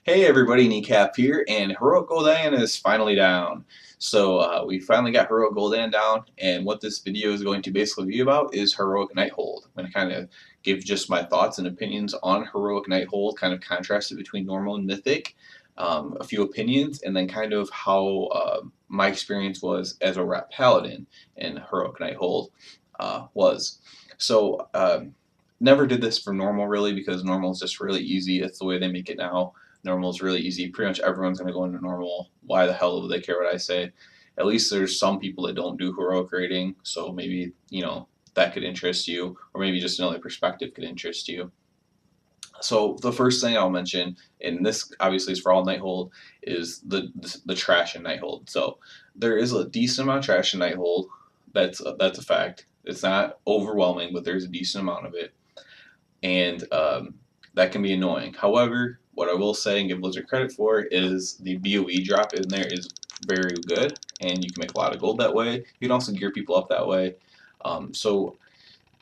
Hey everybody, Kneecap here, and Heroic Gul'dan is finally down. We finally got Heroic Gul'dan down, and what this video is going to basically be about is Heroic Nighthold. I'm going to kind of give just my thoughts and opinions on Heroic Nighthold, kind of contrasted between normal and mythic, a few opinions, and then kind of how my experience was as a Rat Paladin in Heroic Nighthold was. So, never did this for normal really because normal is just really easy. It's the way they make it now. Normal is really easy. Pretty much everyone's going to go into normal. Why the hell do they care what I say? At least there's some people that don't do heroic rating, so maybe, that could interest you, or maybe just another perspective could interest you. So the first thing I'll mention, and this obviously is for all Nighthold, is the trash in Nighthold. So there is a decent amount of trash in Nighthold. That's a fact. It's not overwhelming, but there's a decent amount of it, and that can be annoying. However, what I will say and give Blizzard credit for is the BOE drop in there is very good, and you can make a lot of gold that way. You can also gear people up that way. So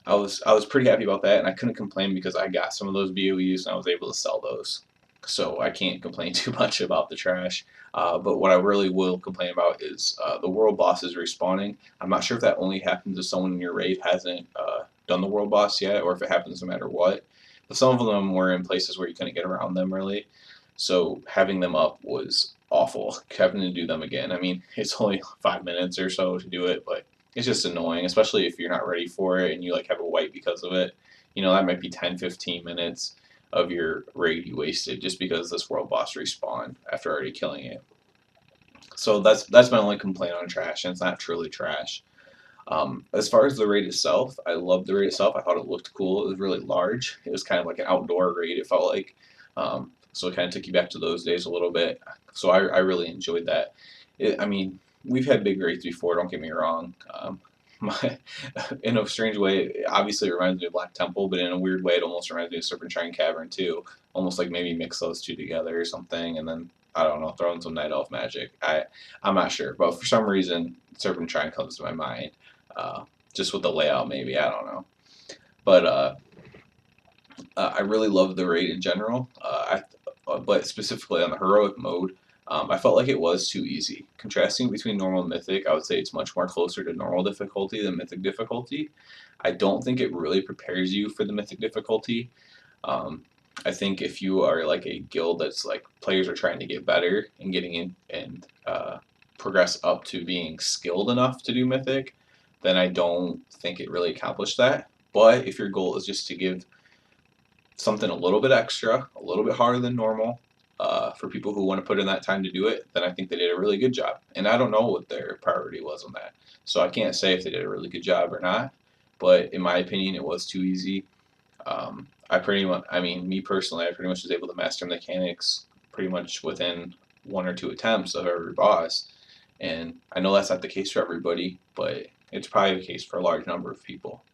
I was pretty happy about that, and I couldn't complain because I got some of those BOEs and I was able to sell those. So I can't complain too much about the trash. But what I really will complain about is the world bosses respawning. I'm not sure if that only happens if someone in your raid hasn't done the world boss yet, or if it happens no matter what. But some of them were in places where you couldn't get around them really. So having them up was awful. Having to do them again. I mean, it's only 5 minutes or so to do it, but it's just annoying, especially if you're not ready for it and you like have a wipe because of it. That might be 10, 15 minutes of your raid you wasted just because this world boss respawned after already killing it. So that's my only complaint on trash, and it's not truly trash. As far as the raid itself, I loved the raid itself. I thought it looked cool. It was really large. It was kind of like an outdoor raid, it felt like. So it kind of took you back to those days a little bit. So I really enjoyed that. I mean, we've had big raids before, don't get me wrong. My, in a strange way, obviously it reminds me of Black Temple, but in a weird way, it almost reminds me of Serpentine Cavern too. Almost like maybe mix those two together or something, and then I don't know, throw in some Night Elf magic. I'm not sure, but for some reason, Serpentine comes to my mind. Just with the layout, maybe I don't know. But I really loved the raid in general. But specifically on the heroic mode, I felt like it was too easy. Contrasting between normal and mythic, I would say it's much more closer to normal difficulty than mythic difficulty. I don't think it really prepares you for the mythic difficulty. Um, I think if you are like a guild that's like players are trying to get better and getting in and progress up to being skilled enough to do mythic, then I don't think it really accomplished that. But if your goal is just to give something a little bit extra, a little bit harder than normal, for people who want to put in that time to do it, then I think they did a really good job. And I don't know what their priority was on that. So I can't say if they did a really good job or not. But in my opinion, it was too easy. I pretty much, I mean, me personally, I pretty much was able to master mechanics pretty much within one or two attempts of every boss. And I know that's not the case for everybody, but it's probably the case for a large number of people.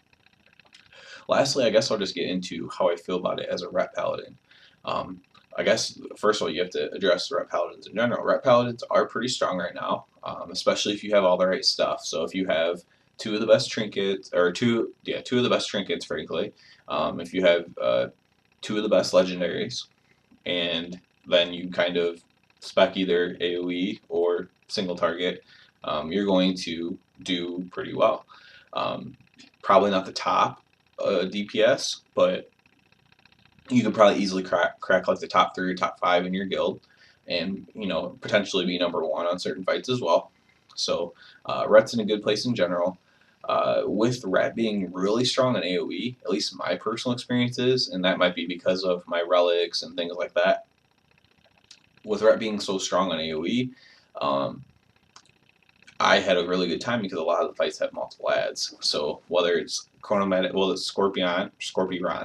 Lastly, I guess I'll just get into how I feel about it as a Ret Paladin. Um, I guess first of all, you have to address Ret Paladins in general. Ret Paladins are pretty strong right now, especially if you have all the right stuff. So if you have two of the best trinkets, or two of the best trinkets, frankly. If you have two of the best legendaries, and then you kind of spec either AoE or single target, you're going to do pretty well. Um, Probably not the top DPS, but you could probably easily crack like the top 3 or top 5 in your guild, and potentially be #1 on certain fights as well. So Ret's in a good place in general. With Ret being really strong in AoE, at least my personal experiences, and that might be because of my relics and things like that. With Ret being so strong on AoE, um, I had a really good time because a lot of the fights have multiple ads. So whether it's Chronomatic, well, it's Scorpion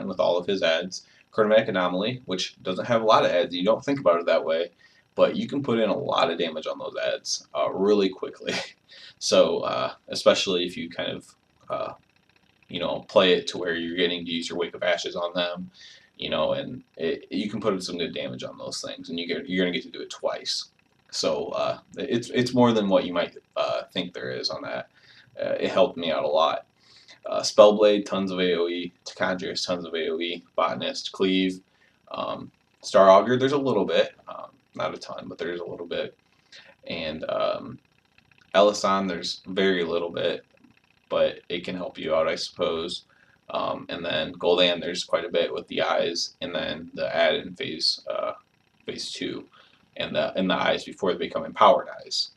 with all of his ads, Chronomatic Anomaly, which doesn't have a lot of ads. You don't think about it that way, but you can put in a lot of damage on those ads really quickly. So especially if you kind of play it to where you're getting to use your Wake of Ashes on them, and you can put in some good damage on those things, and you're gonna get to do it twice. So it's more than what you might think there is on that. It helped me out a lot. Spellblade, tons of AoE. Tacandrius, tons of AoE. Botanist, Cleave. Star Augur, there's a little bit. not a ton, but there's a little bit. And Ellison, there's very little bit, but it can help you out, I suppose. And then Gul'dan, there's quite a bit with the eyes, and then the add in phase two, and the eyes before they become empowered eyes.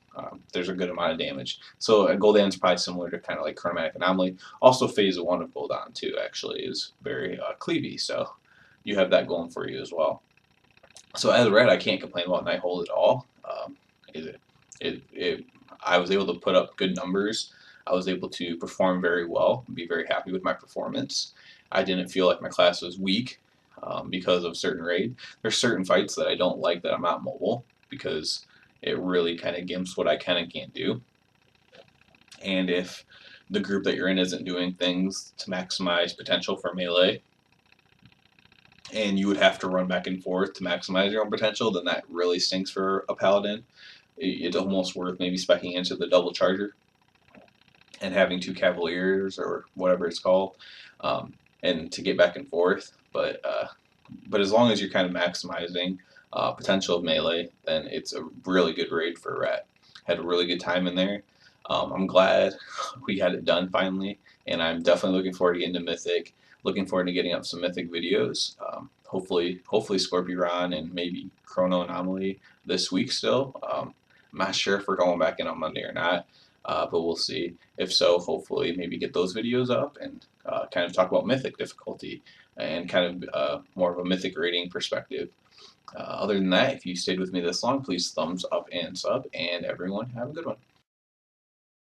There's a good amount of damage. So Gul'dan's probably similar to kind of like Chromatic Anomaly. Also, phase one of Gul'dan too actually is very cleavy, so you have that going for you as well. So as red, I can't complain about Nighthold at all. It, I was able to put up good numbers. I was able to perform very well, be very happy with my performance. I didn't feel like my class was weak because of certain raid. There's certain fights that I don't like that I'm not mobile because it really kind of gimps what I can and can't do. And if the group that you're in isn't doing things to maximize potential for melee, and you would have to run back and forth to maximize your own potential, then that really stinks for a paladin. It's almost worth maybe speccing into the double charger and having two cavaliers or whatever it's called, and to get back and forth. But as long as you're kind of maximizing potential of melee, then it's a really good raid for Rat. Had a really good time in there. I'm glad we had it done finally, and I'm definitely looking forward to getting to Mythic. Looking forward to getting up some Mythic videos. Hopefully Scorpion and maybe Chrono Anomaly this week still. I'm not sure if we're going back in on Monday or not, but we'll see. If so, hopefully maybe get those videos up and kind of talk about Mythic difficulty and kind of more of a Mythic rating perspective. Other than that, if you stayed with me this long, please thumbs up and sub, and everyone have a good one.